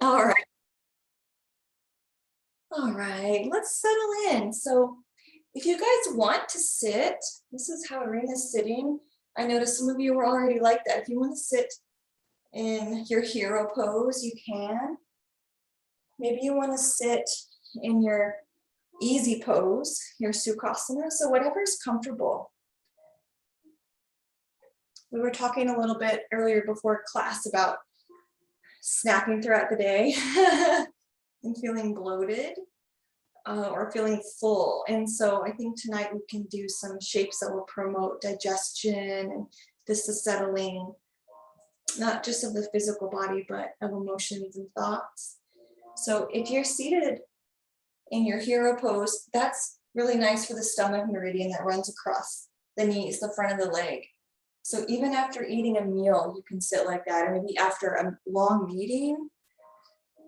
All right. All right. Let's settle in. So, if you guys want to sit, this is how Arena's sitting. I noticed some of you were already like that. If you want to sit in your hero pose, you can. Maybe you want to sit in your easy pose, your sukhasana. So, whatever's comfortable. We were talking a little bit earlier before class about snacking throughout the day and feeling bloated. Or feeling full. And so I think tonight we can do some shapes that will promote digestion and this is settling, not just of the physical body, but of emotions and thoughts. So if you're seated in your hero pose, that's really nice for the stomach meridian that runs across the knees, the front of the leg. So even after eating a meal, you can sit like that, or maybe after a long meeting,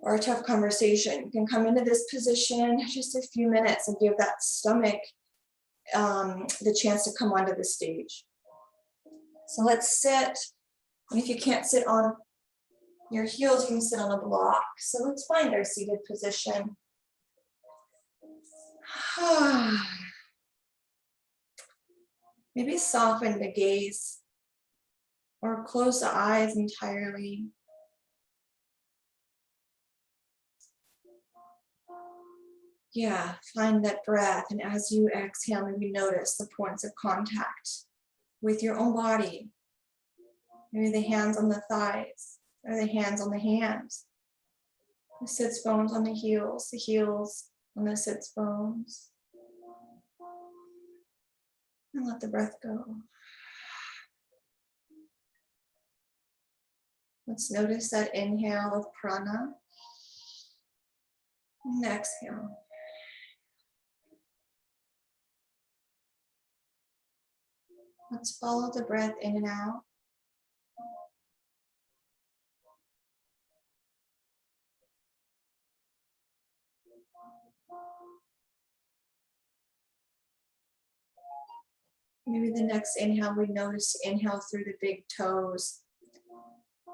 or a tough conversation, you can come into this position just a few minutes and give that stomach the chance to come onto the stage. So let's sit. And if you can't sit on your heels, you can sit on a block. So let's find our seated position. Maybe soften the gaze or close the eyes entirely. Yeah, find that breath. And as you exhale, maybe notice the points of contact with your own body. Maybe the hands on the thighs, or the hands on the hands. The sits bones on the heels on the sits bones. And let the breath go. Let's notice that inhale of prana. And exhale. Let's follow the breath in and out. Maybe the next inhale, we notice inhale through the big toes,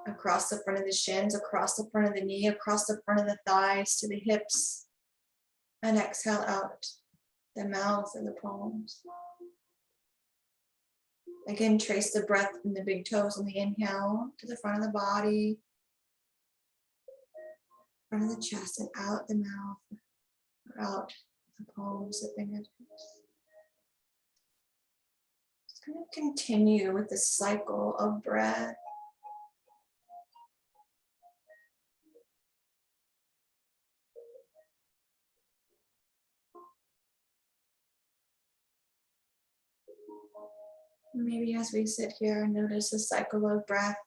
across the front of the shins, across the front of the knee, across the front of the thighs to the hips, and exhale out the mouth and the palms. Again, trace the breath from the big toes on the inhale to the front of the body, front of the chest, and out the mouth, or out the palms, the fingertips. Just kind of continue with the cycle of breath. Maybe as we sit here, notice the cycle of breath,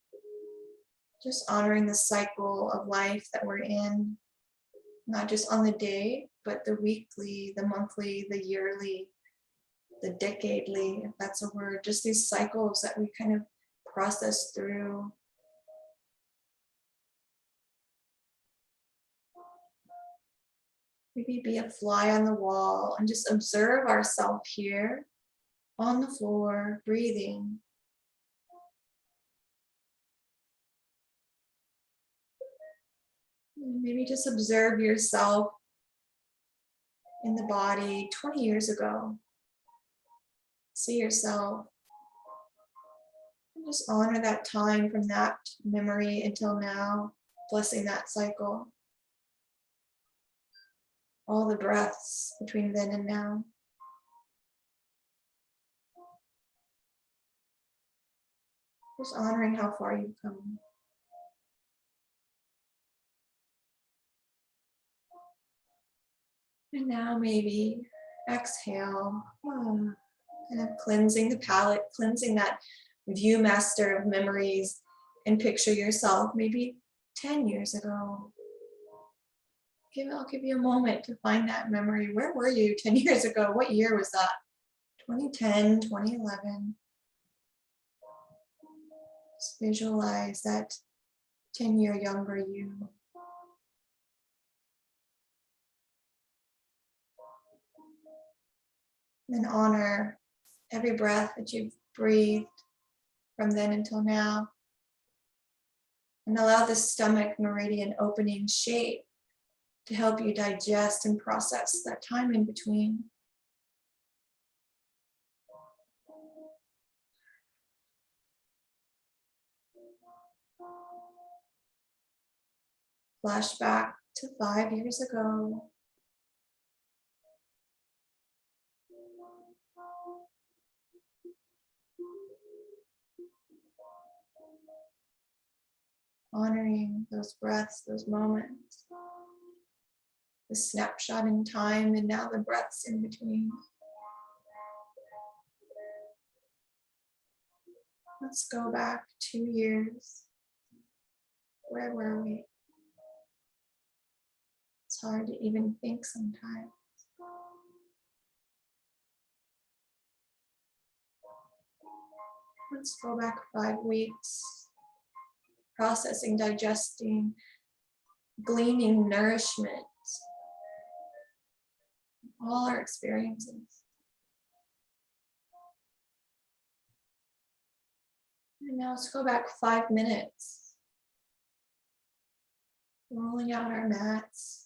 just honoring the cycle of life that we're in, not just on the day, but the weekly, the monthly, the yearly, the decadely, if that's a word, just these cycles that we kind of process through. Maybe be a fly on the wall and just observe ourselves here on the floor, breathing. Maybe just observe yourself in the body 20 years ago. See yourself. And just honor that time from that memory until now, blessing that cycle. All the breaths between then and now. Just honoring how far you've come. And now maybe exhale, kind of cleansing the palate, cleansing that view master of memories, and picture yourself maybe 10 years ago. I'll give you a moment to find that memory. Where were you 10 years ago? What year was that? 2010, 2011. Just visualize that 10-year younger you. And honor every breath that you've breathed from then until now. And allow the stomach meridian opening shape to help you digest and process that time in between. Flashback to 5 years ago. Honoring those breaths, those moments, the snapshot in time, and now the breaths in between. Let's go back 2 years. Where were we? It's hard to even think sometimes. Let's go back 5 weeks. Processing, digesting, gleaning nourishment. All our experiences. And now let's go back 5 minutes. Rolling out our mats.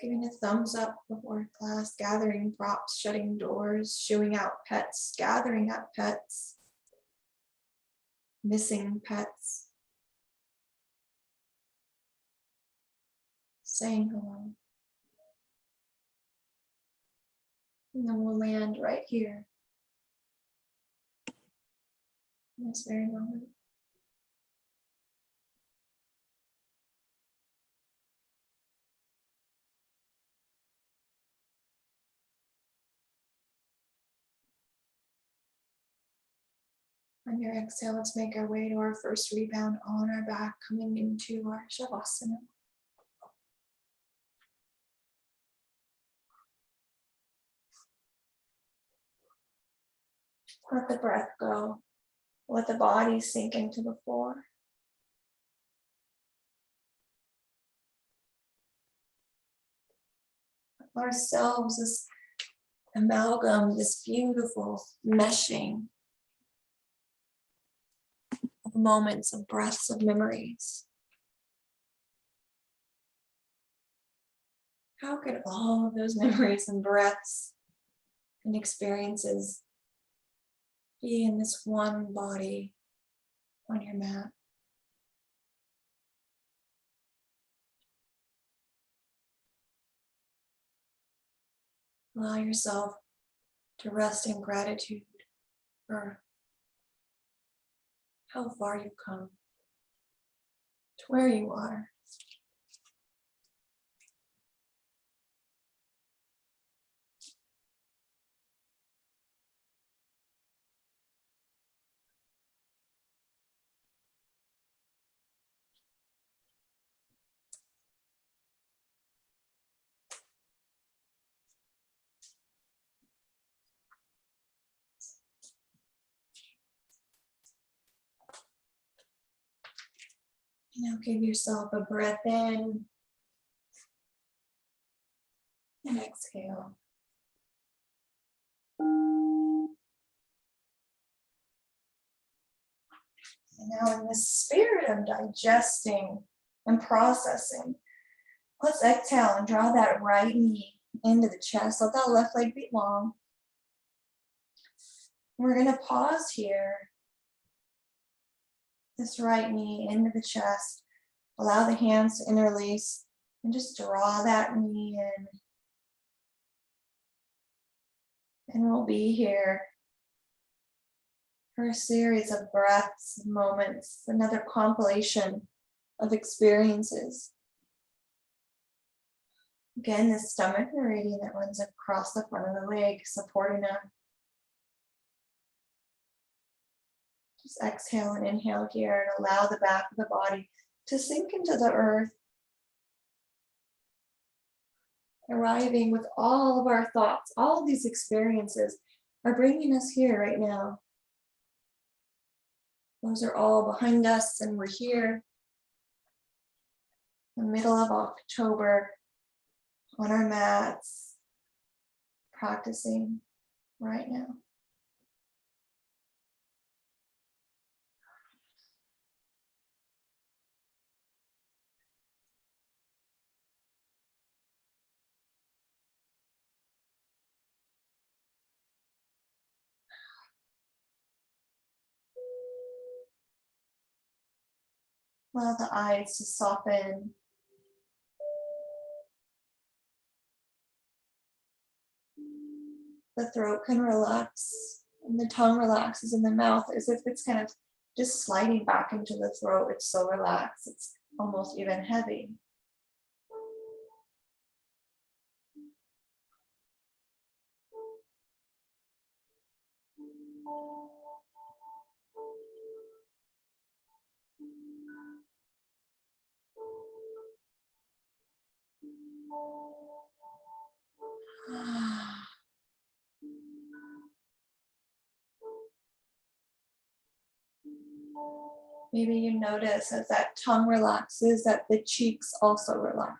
Giving a thumbs up before class, gathering props, shutting doors, shooing out pets, gathering up pets, missing pets, saying hello. And then we'll land right here in this very moment. On your exhale, let's make our way to our first rebound on our back, coming into our Shavasana. Let the breath go. Let the body sink into the floor. Ourselves, this amalgam, this beautiful meshing of moments, of breaths, of memories. How could all of those memories and breaths and experiences be in this one body on your mat? Allow yourself to rest in gratitude for how far you've come, to where you are. Now give yourself a breath in and exhale. And now in the spirit of digesting and processing, let's exhale and draw that right knee into the chest. Let that left leg be long. We're going to pause here. This right knee into the chest. Allow the hands to interlace and just draw that knee in. And we'll be here for a series of breaths, moments, another compilation of experiences. Again, the stomach meridian that runs across the front of the leg, supporting us. Just exhale and inhale here and allow the back of the body to sink into the earth. Arriving with all of our thoughts, all of these experiences are bringing us here right now. Those are all behind us and we're here in the middle of October on our mats, practicing right now. Allow the eyes to soften. The throat can relax and the tongue relaxes in the mouth as if it's kind of just sliding back into the throat. It's so relaxed, it's almost even heavy. Maybe you notice as that tongue relaxes that the cheeks also relax.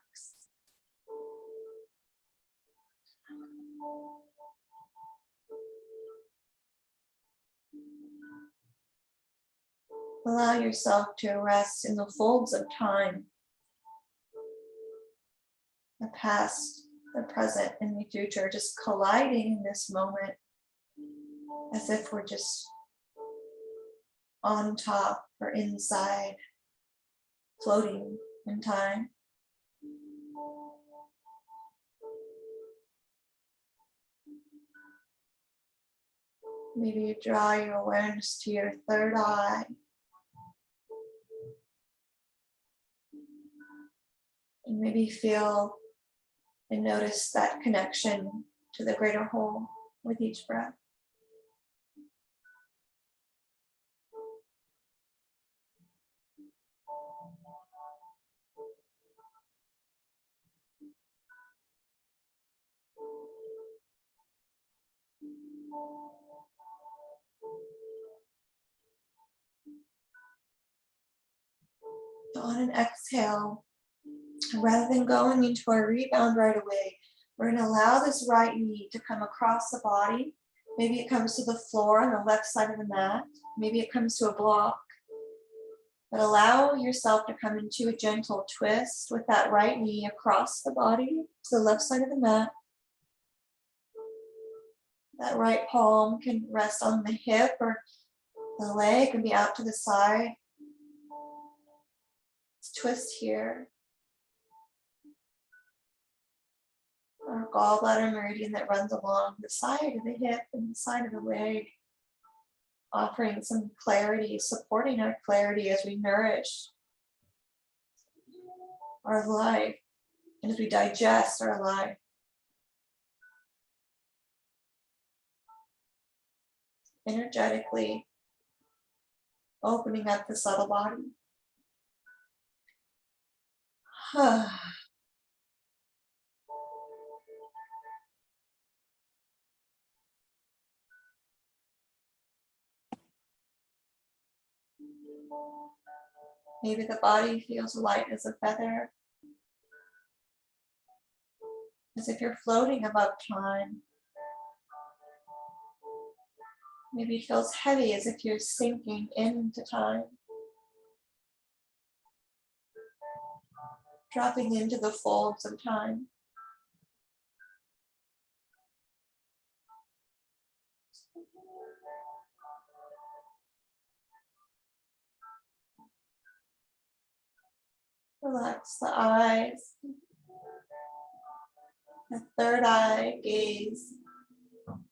Allow yourself to rest in the folds of time, the past, the present, and the future, just colliding in this moment as if we're just on top or inside, floating in time. Maybe you draw your awareness to your third eye. And maybe feel and notice that connection to the greater whole with each breath. On an exhale, rather than going into our rebound right away, we're going to allow this right knee to come across the body. Maybe it comes to the floor on the left side of the mat. Maybe it comes to a block. But allow yourself to come into a gentle twist with that right knee across the body to the left side of the mat. That right palm can rest on the hip or the leg and be out to the side. Let's twist here. Our gallbladder meridian that runs along the side of the hip and the side of the leg, offering some clarity, supporting our clarity as we nourish our life and as we digest our life. Energetically opening up the subtle body. Maybe the body feels light as a feather, as if you're floating above time. Maybe it feels heavy, as if you're sinking into time. Dropping into the folds of time. Relax the eyes. The third eye gaze,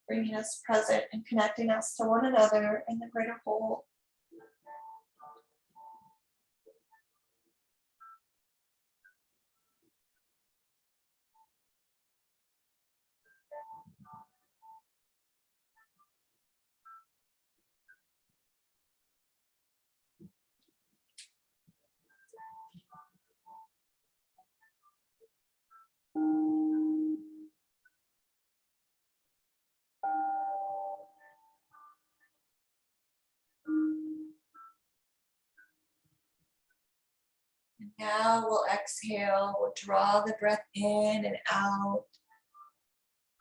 bringing us present and connecting us to one another in the greater whole. And now we'll exhale, we'll draw the breath in and out.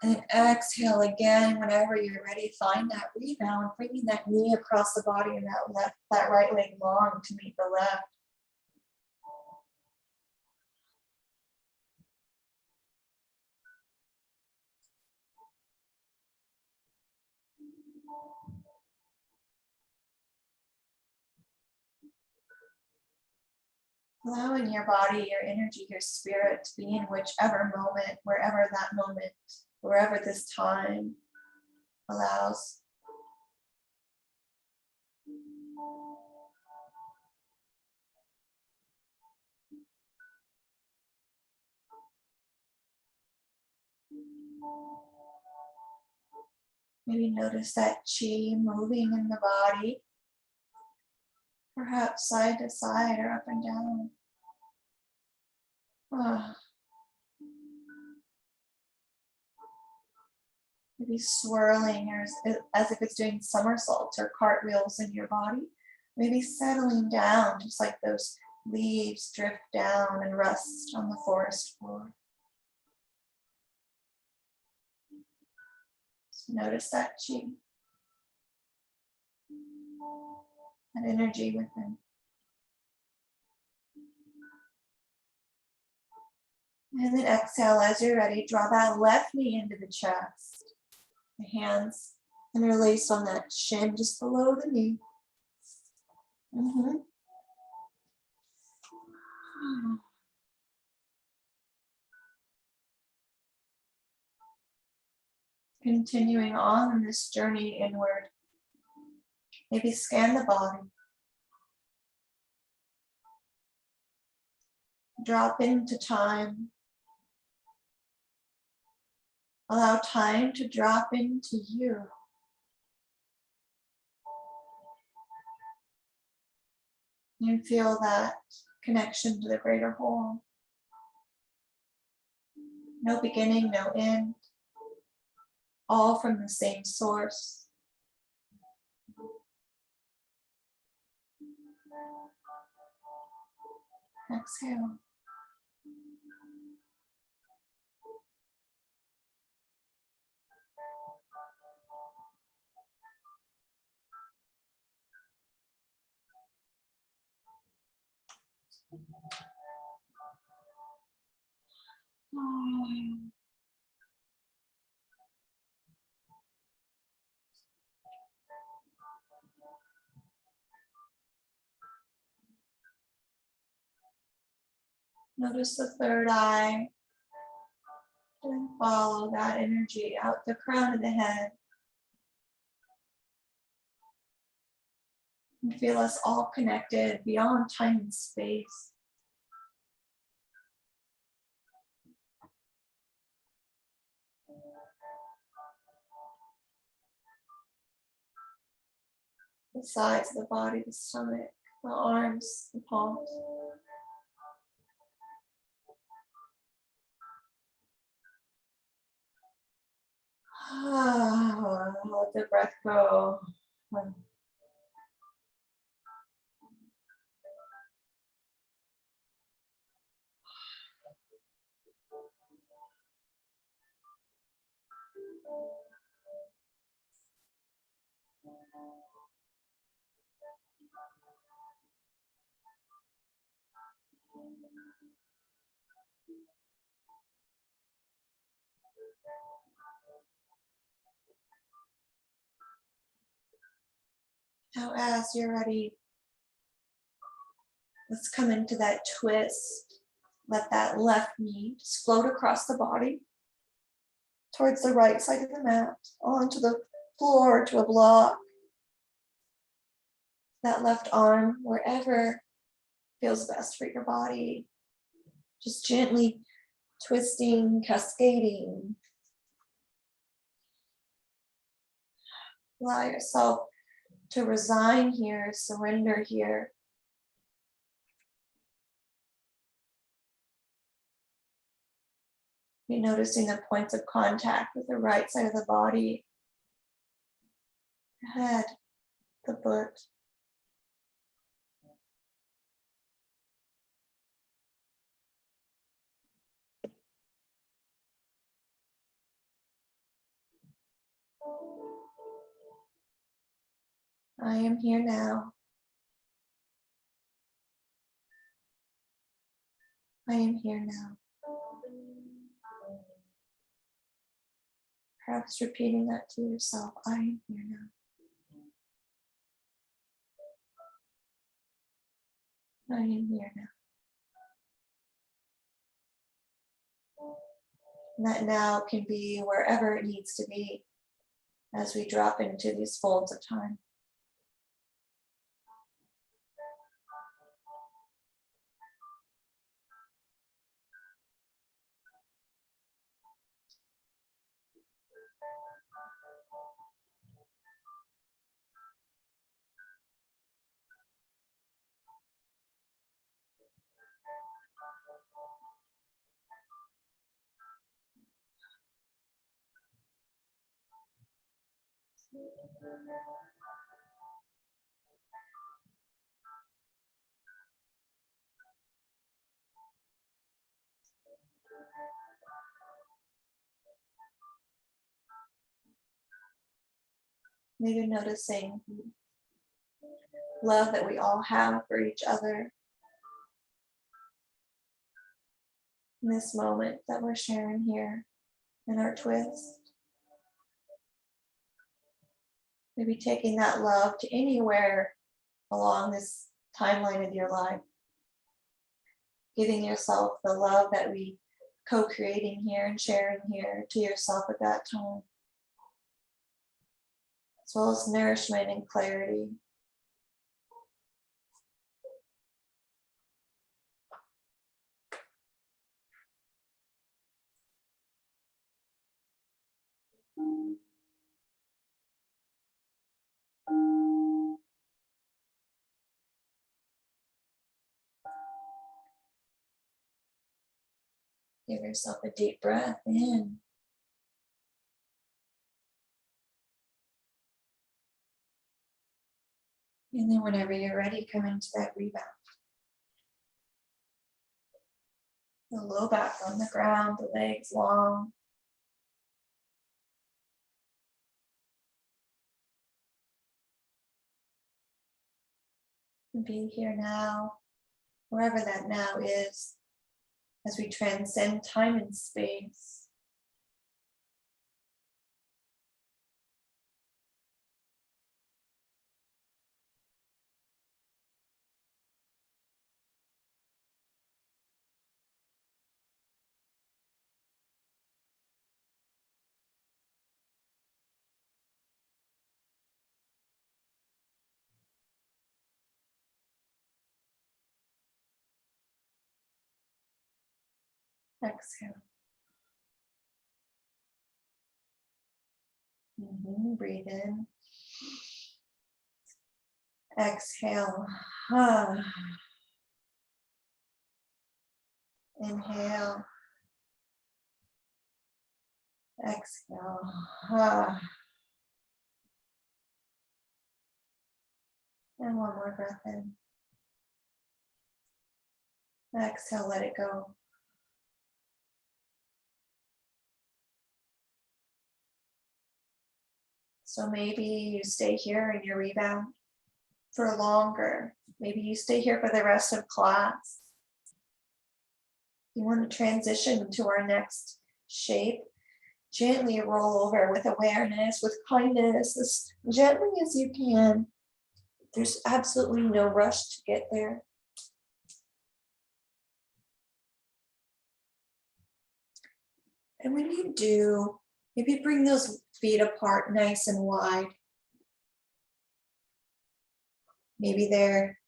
And then exhale again whenever you're ready. Find that rebound, bringing that knee across the body and that right leg long to meet the left. Allowing your body, your energy, your spirit to be in whichever moment, wherever that moment, wherever this time allows. Maybe notice that chi moving in the body, perhaps side to side or up and down. Maybe swirling or as if it's doing somersaults or cartwheels in your body. Maybe settling down, just like those leaves drift down and rest on the forest floor. So notice that chi, that energy within. And then exhale as you're ready. Draw that left knee into the chest. The hands interlaced on that shin just below the knee. Continuing on in this journey inward. Maybe scan the body. Drop into time. Allow time to drop into you. You feel that connection to the greater whole. No beginning, no end. All from the same source. Exhale. Notice the third eye. And follow that energy out the crown of the head. And feel us all connected beyond time and space. The sides of the body, the stomach, the arms, the palms. Let the breath go. Now as you're ready, let's come into that twist. Let that left knee just float across the body towards the right side of the mat, onto the floor, to a block. That left arm, wherever feels best for your body, just gently twisting, cascading. Allow yourself to resign here, surrender here. You're noticing the points of contact with the right side of the body, the head, the foot. I am here now. I am here now. Perhaps repeating that to yourself. I am here now. I am here now. And that now can be wherever it needs to be as we drop into these folds of time. Maybe noticing love that we all have for each other in this moment that we're sharing here in our twist. Maybe taking that love to anywhere along this timeline of your life. Giving yourself the love that we co-creating here and sharing here to yourself at that time. As well as nourishment and clarity. Give yourself a deep breath in. And then whenever you're ready, come into that rebound. The low back on the ground, the legs long. And be here now, wherever that now is, as we transcend time and space. Exhale. Breathe in. Exhale. Inhale. Exhale. And one more breath in. Exhale, let it go. So maybe you stay here in your rebound for longer. Maybe you stay here for the rest of class. You want to transition into our next shape. Gently roll over with awareness, with kindness, as gently as you can. There's absolutely no rush to get there. And when you do, maybe bring those feet apart nice and wide. Maybe they're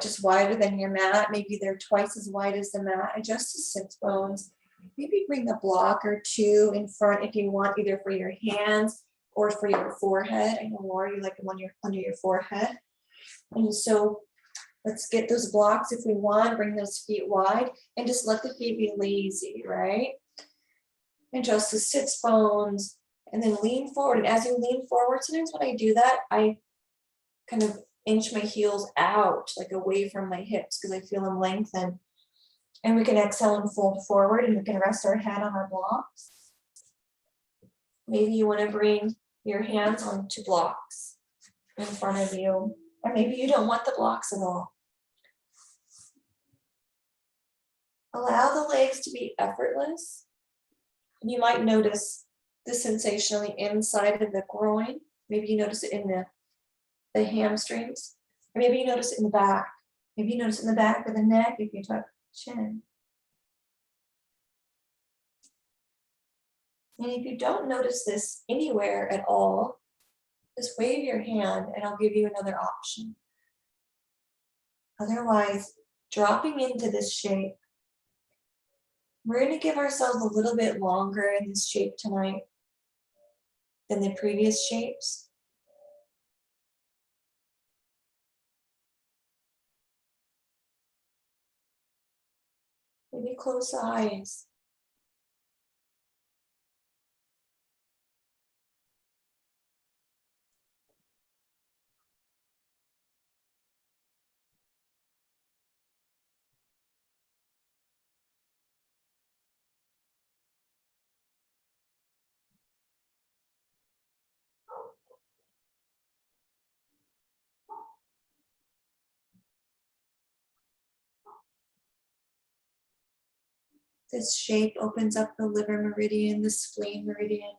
just wider than your mat. Maybe they're twice as wide as the mat. Adjust the sits bones. Maybe bring a block or two in front if you want, either for your hands or for your forehead. I know Laura, you like them under your forehead. And so let's get those blocks if we want. Bring those feet wide and just let the feet be lazy, right? Adjust the sits bones and then lean forward. And as you lean forward, sometimes when I do that, I kind of inch my heels out, like away from my hips, because I feel them lengthen. And we can exhale and fold forward, and we can rest our head on our blocks. Maybe you want to bring your hands onto blocks in front of you, or maybe you don't want the blocks at all. Allow the legs to be effortless. You might notice the sensation on the inside of the groin. Maybe you notice it in the hamstrings, or maybe you notice it in the back. Maybe you notice it in the back of the neck if you tuck chin. And if you don't notice this anywhere at all, just wave your hand and I'll give you another option. Otherwise, dropping into this shape, we're going to give ourselves a little bit longer in this shape tonight than the previous shapes. Maybe close the eyes. This shape opens up the liver meridian, the spleen meridian.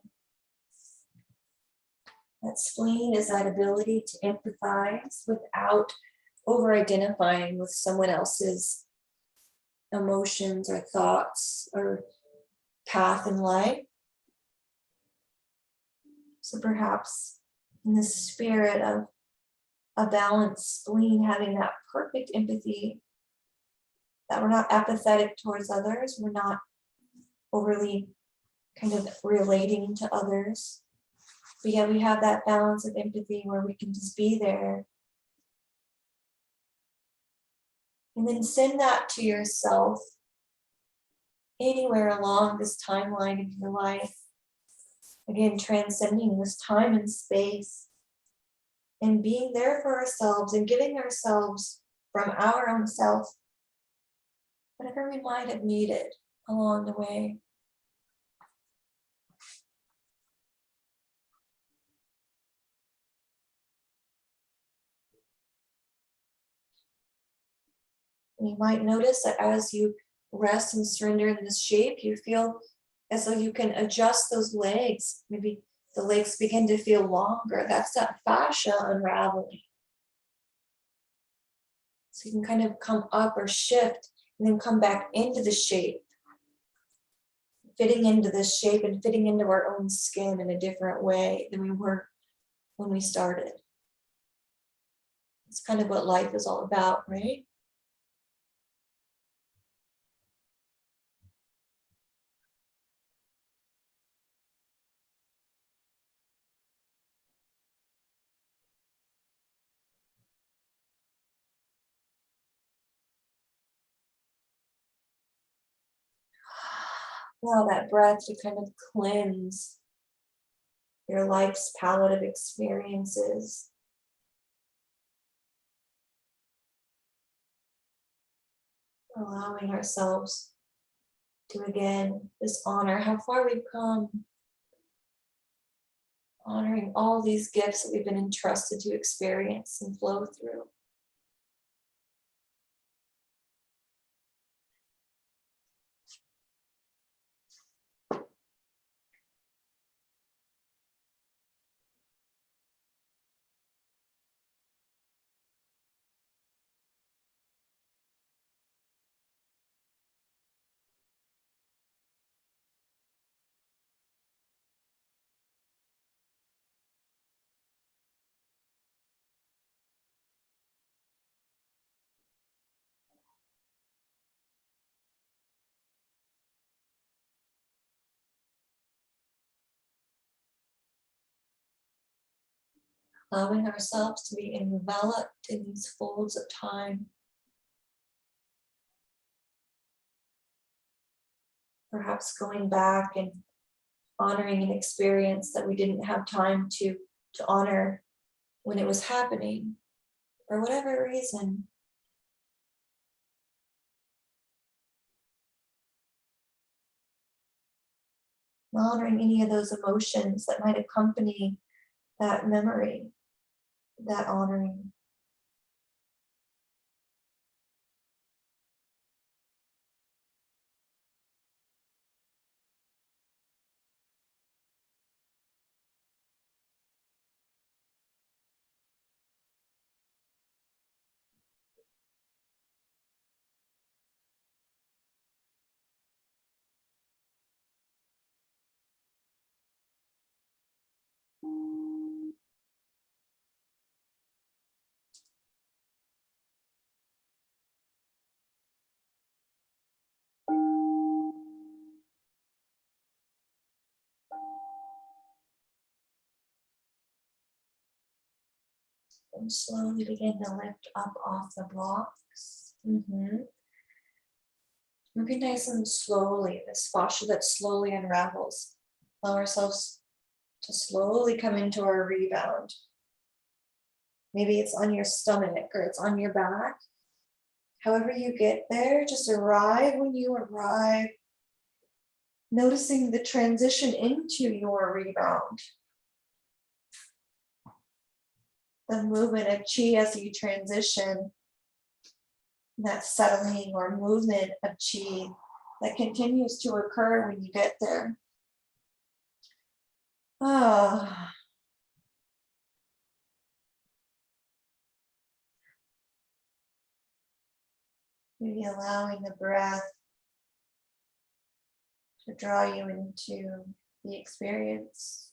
That spleen is that ability to empathize without over-identifying with someone else's emotions or thoughts or path in life. So perhaps in the spirit of a balanced spleen, having that perfect empathy, that we're not apathetic towards others, we're not overly kind of relating to others, but yet we have that balance of empathy where we can just be there. And then send that to yourself anywhere along this timeline of your life. Again, transcending this time and space and being there for ourselves and giving ourselves from our own self whatever we might have needed along the way. And you might notice that as you rest and surrender in this shape, you feel as though you can adjust those legs. Maybe the legs begin to feel longer. That's that fascia unraveling. So you can kind of come up or shift and then come back into the shape, fitting into this shape and fitting into our own skin in a different way than we were when we started. It's kind of what life is all about, right? Allow that breath to kind of cleanse your life's palette of experiences. Allowing ourselves to again just honor how far we've come. Honoring all these gifts that we've been entrusted to experience and flow through. Allowing ourselves to be enveloped in these folds of time. Perhaps going back and honoring an experience that we didn't have time to honor when it was happening, for whatever reason. Honoring any of those emotions that might accompany that memory, that honoring. And slowly begin to lift up off the blocks. Moving nice and slowly, this fascia that slowly unravels. Allow ourselves to slowly come into our rebound. Maybe it's on your stomach or it's on your back. However you get there, just arrive when you arrive. Noticing the transition into your rebound. The movement of chi as you transition. That settling or movement of chi that continues to occur when you get there. Maybe allowing the breath to draw you into the experience.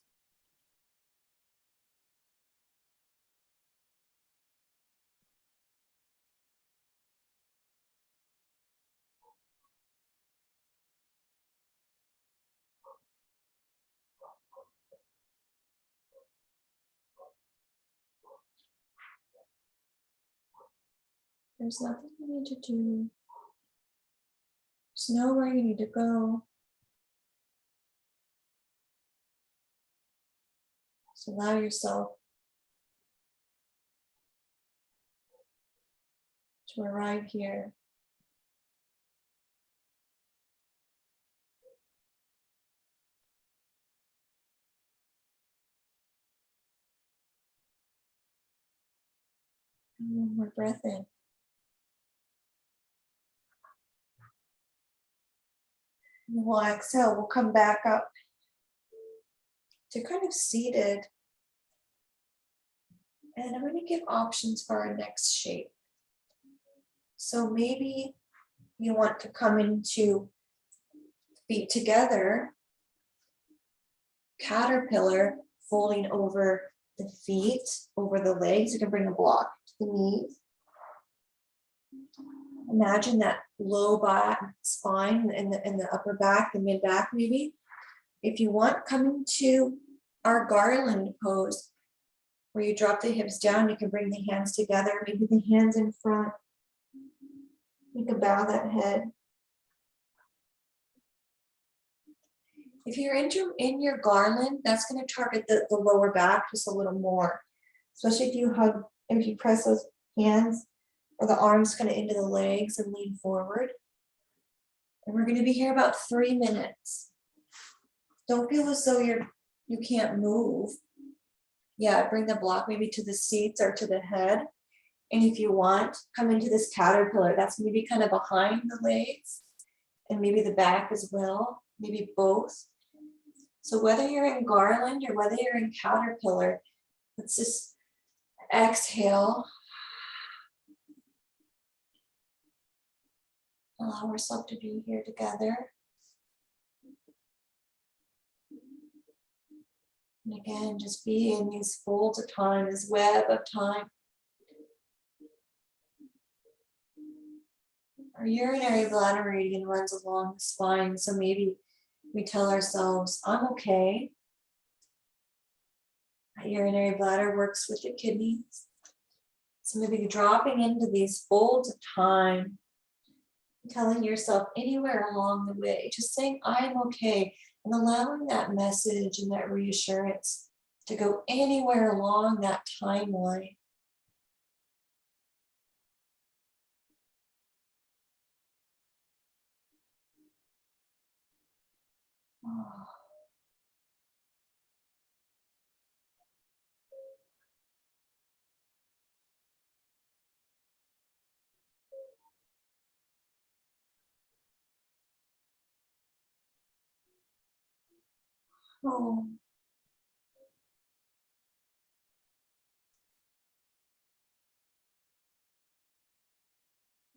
There's nothing you need to do. Just know where you need to go. So allow yourself to arrive here. And one more breath in. And we'll exhale, we'll come back up to kind of seated. And I'm going to give options for our next shape. So maybe you want to come into feet together, caterpillar, folding over the feet, over the legs. You can bring a block to the knees. Imagine that low back spine in the upper back, the mid back maybe. If you want, come into our Garland pose, where you drop the hips down. You can bring the hands together, maybe the hands in front. You can bow that head. If you're in your garland, that's going to target the lower back just a little more, especially if you press those hands or the arms kind of into the legs and lean forward. And we're going to be here about 3 minutes. Don't feel as though you can't move. Yeah, bring the block maybe to the seats or to the head. And if you want, come into this caterpillar. That's maybe kind of behind the legs and maybe the back as well, maybe both. So whether you're in garland or whether you're in caterpillar, let's just exhale. Allow ourselves to be here together. And again, just be in these folds of time, this web of time. Our urinary bladder meridian runs along the spine, so maybe we tell ourselves, I'm okay. My urinary bladder works with the kidneys. So maybe dropping into these folds of time, telling yourself anywhere along the way, just saying, I'm okay, and allowing that message and that reassurance to go anywhere along that timeline. Oh.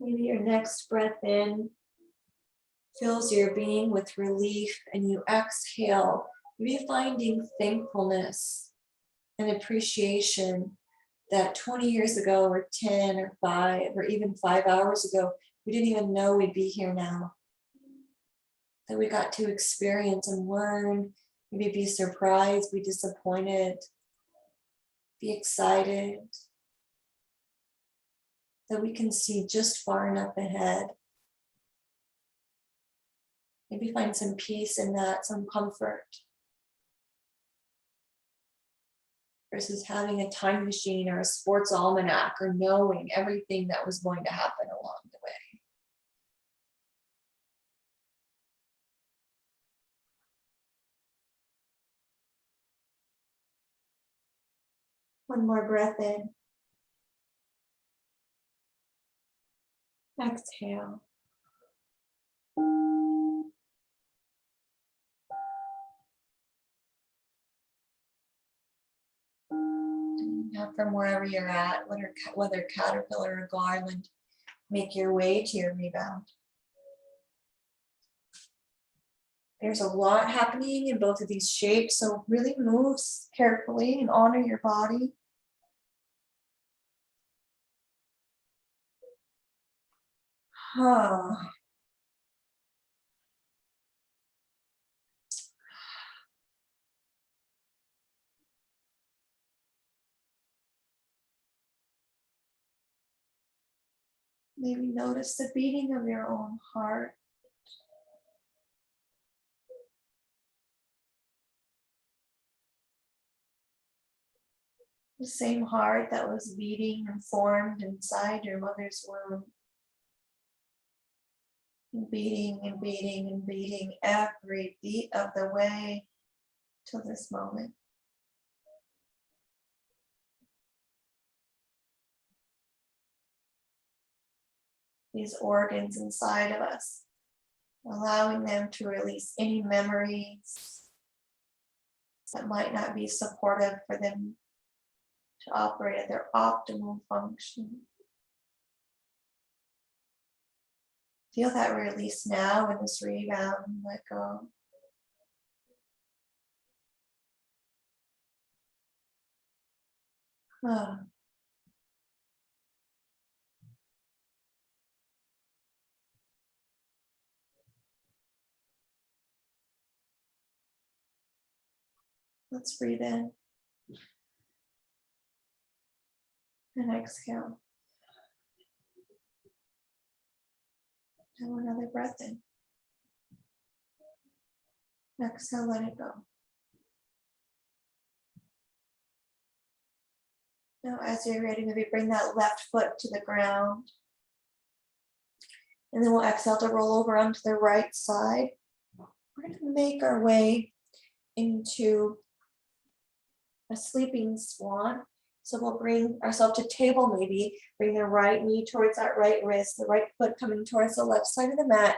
Maybe your next breath in fills your being with relief, and you exhale, maybe finding thankfulness and appreciation that 20 years ago or 10 or 5 or even 5 hours ago, we didn't even know we'd be here now. That we got to experience and learn, maybe be surprised, be disappointed, be excited, that we can see just far enough ahead. Maybe find some peace in that, some comfort. Versus having a time machine or a sports almanac or knowing everything that was going to happen along the way. One more breath in. Exhale. Now from wherever you're at, whether caterpillar or garland, make your way to your rebound. There's a lot happening in both of these shapes, so really move carefully and honor your body. Maybe notice the beating of your own heart. The same heart that was beating and formed inside your mother's womb. And beating and beating and beating every beat of the way to this moment. These organs inside of us, allowing them to release any memories that might not be supportive for them to operate at their optimal function. Feel that release now in this rebound and let go. Let's breathe in and exhale. And another breath in. Exhale, let it go. Now, as you're ready, maybe bring that left foot to the ground. And then we'll exhale to roll over onto the right side. We're going to make our way into a sleeping swan. So we'll bring ourselves to table maybe, bring the right knee towards that right wrist, the right foot coming towards the left side of the mat.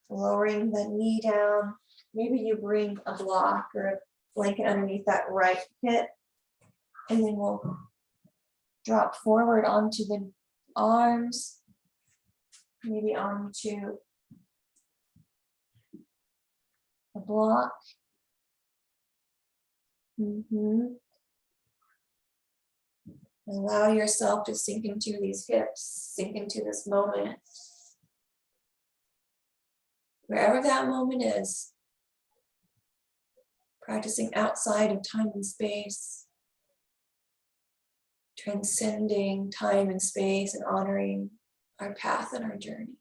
Lowering the knee down. Maybe you bring a block or a blanket underneath that right hip. And then we'll drop forward onto the arms, maybe onto a block. Allow yourself to sink into these hips, sink into this moment. Wherever that moment is, practicing outside of time and space, transcending time and space and honoring our path and our journey.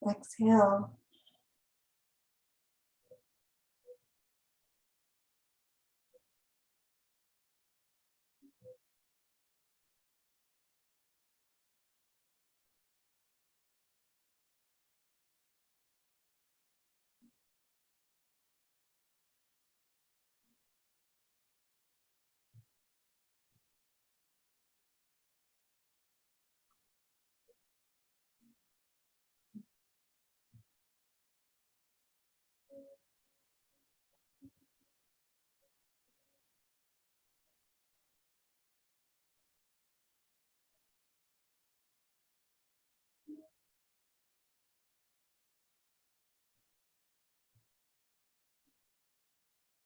Exhale.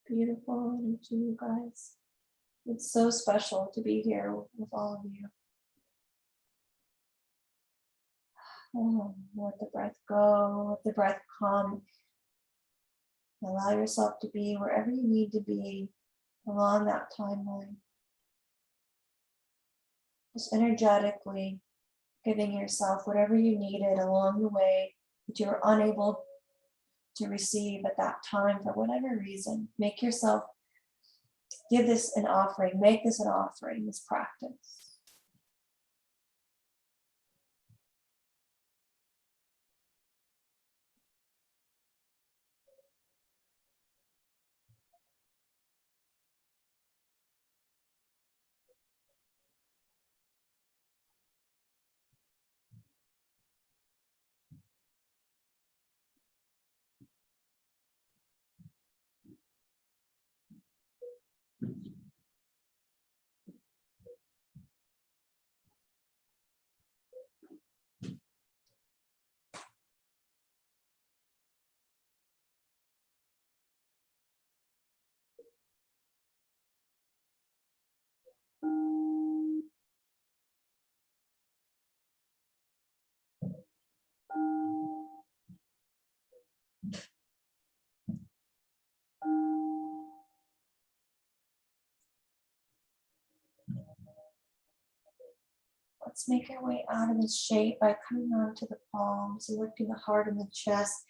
Beautiful energy, you guys. It's so special to be here with all of you. Let the breath go, let the breath come. Allow yourself to be wherever you need to be along that timeline. Just energetically giving yourself whatever you needed along the way that you were unable to receive at that time for whatever reason. Make yourself, give this an offering, make this an offering, this practice. Let's make our way out of this shape by coming onto the palms and lifting the heart and the chest.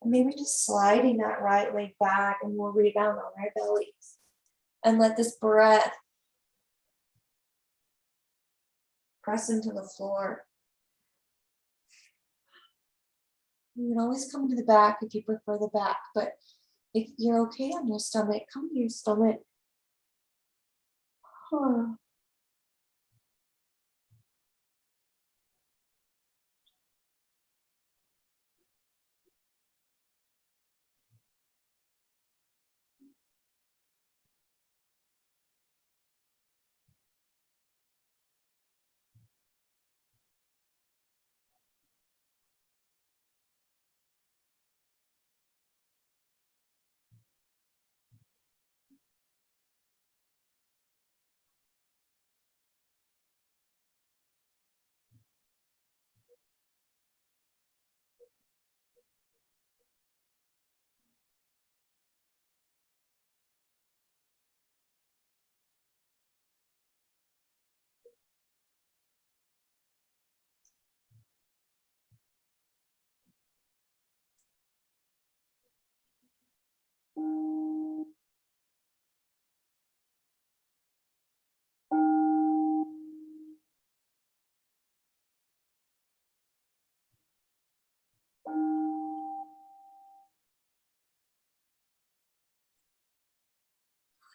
And maybe just sliding that right leg back, and we'll rebound on our bellies. And let this breath press into the floor. You can always come to the back if you prefer the back, but if you're okay on your stomach, come to your stomach.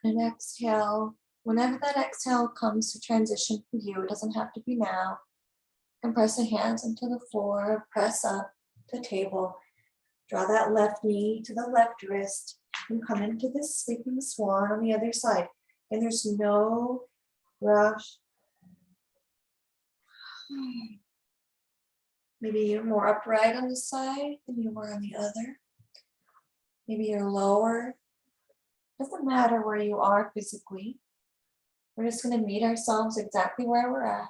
And exhale. Whenever that exhale comes to transition for you, it doesn't have to be now. You can press the hands into the floor, press up the table, draw that left knee to the left wrist, and come into this sleeping swan on the other side. And there's no rush. Maybe you're more upright on this side than you were on the other. Maybe you're lower. Doesn't matter where you are physically. We're just going to meet ourselves exactly where we're at.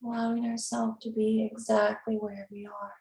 Allowing ourselves to be exactly where we are.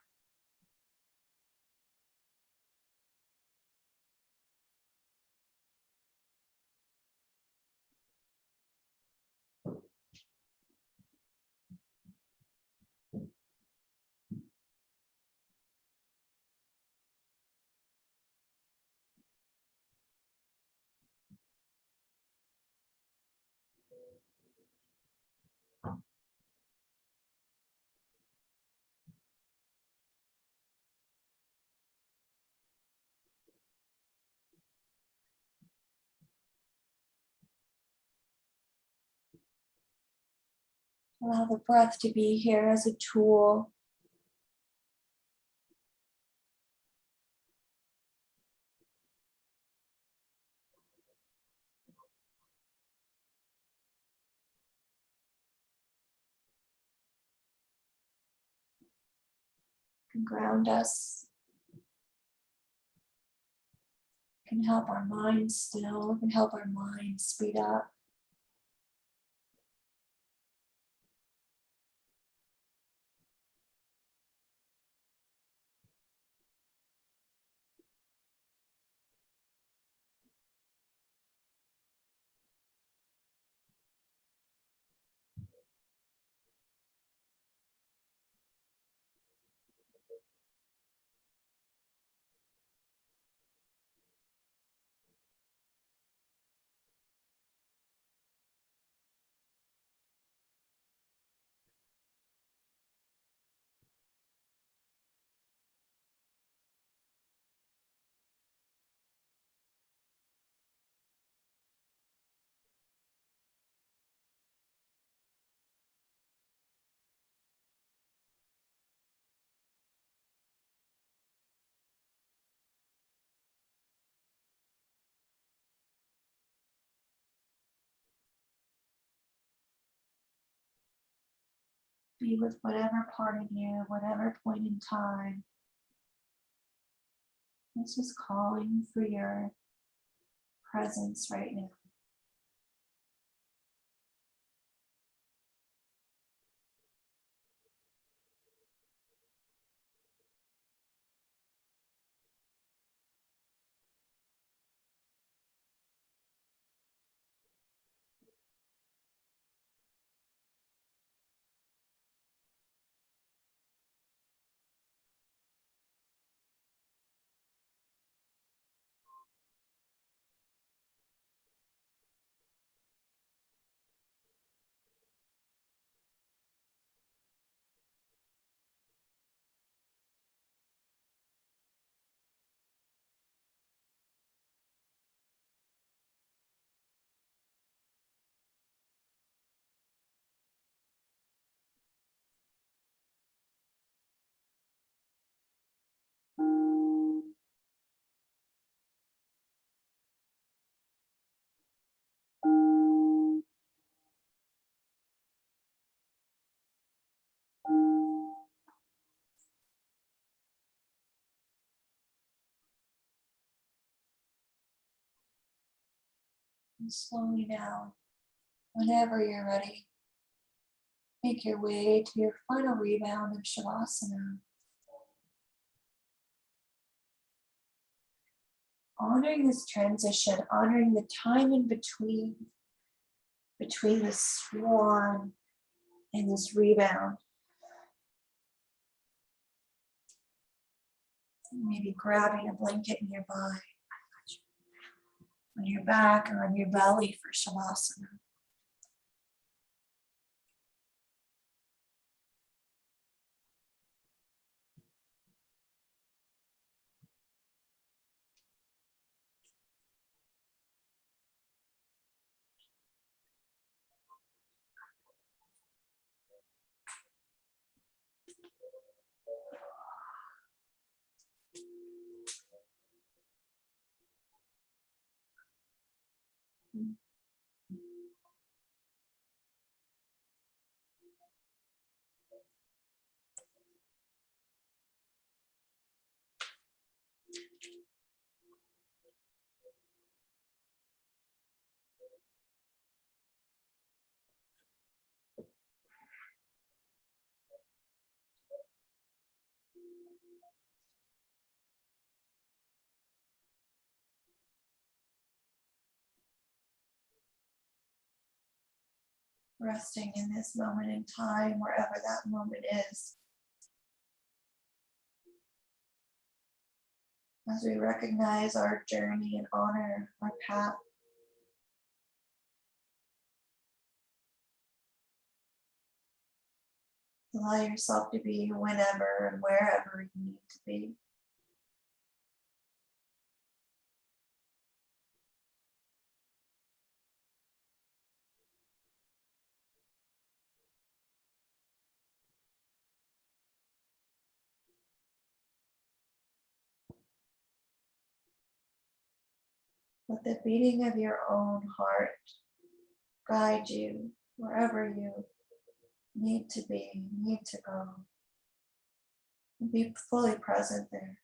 Allow the breath to be here as a tool. can ground us, can help our mind still, can help our mind speed up. Be with whatever part of you, whatever point in time. This is calling for your presence right now. And slowly now, whenever you're ready, make your way to your final rebound of Shavasana. Honoring this transition, honoring the time in between the Swan and this rebound. Maybe grabbing a blanket nearby on your back or on your belly for Shavasana. Resting in this moment in time, wherever that moment is. As we recognize our journey and honor our path. Allow yourself to be whenever and wherever you need to be. Let the beating of your own heart guide you wherever you need to be, need to go. Be fully present there.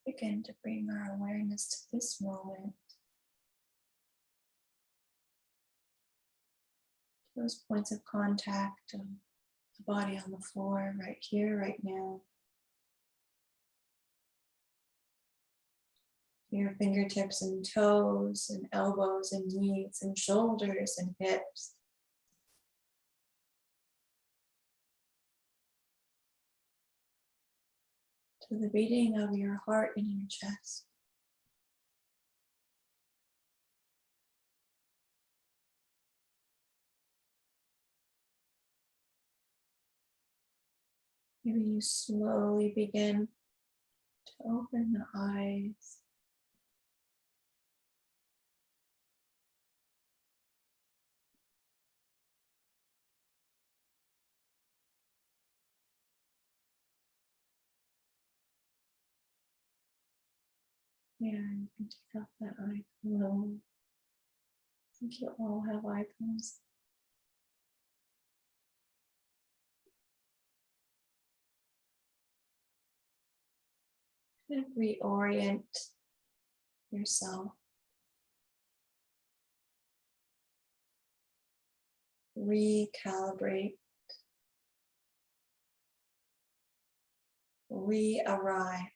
Begin to bring our awareness to this moment. Those points of contact of the body on the floor, right here, right now. Your fingertips and toes and elbows and knees and shoulders and hips. To the beating of your heart in your chest. Maybe you slowly begin to open the eyes. Yeah, you can take off that eye pillow. I think you all have eye pillows. Kind of reorient yourself. Recalibrate. Re-arrive.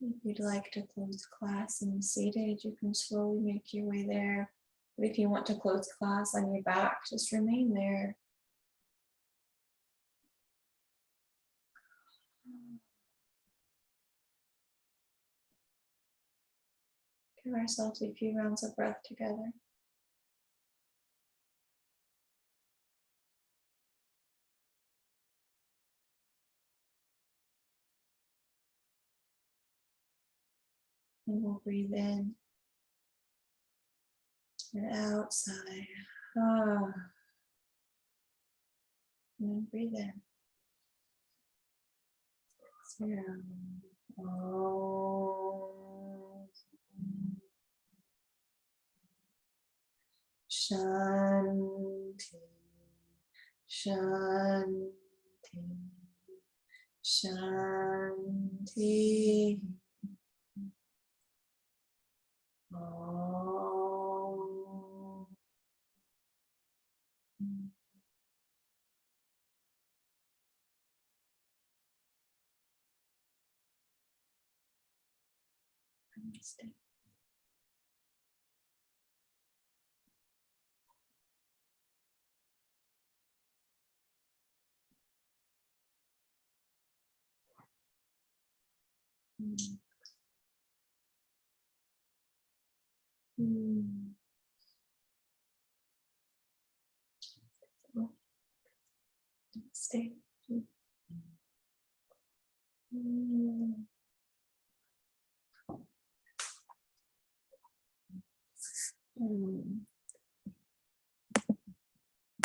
If you'd like to close class and seated, you can slowly make your way there. But if you want to close class on your back, just remain there. Give ourselves a few rounds of breath together. And we'll breathe in and outside. And then breathe in. Exhale. Shanti, Shanti, Shanti. Namaste. Stay.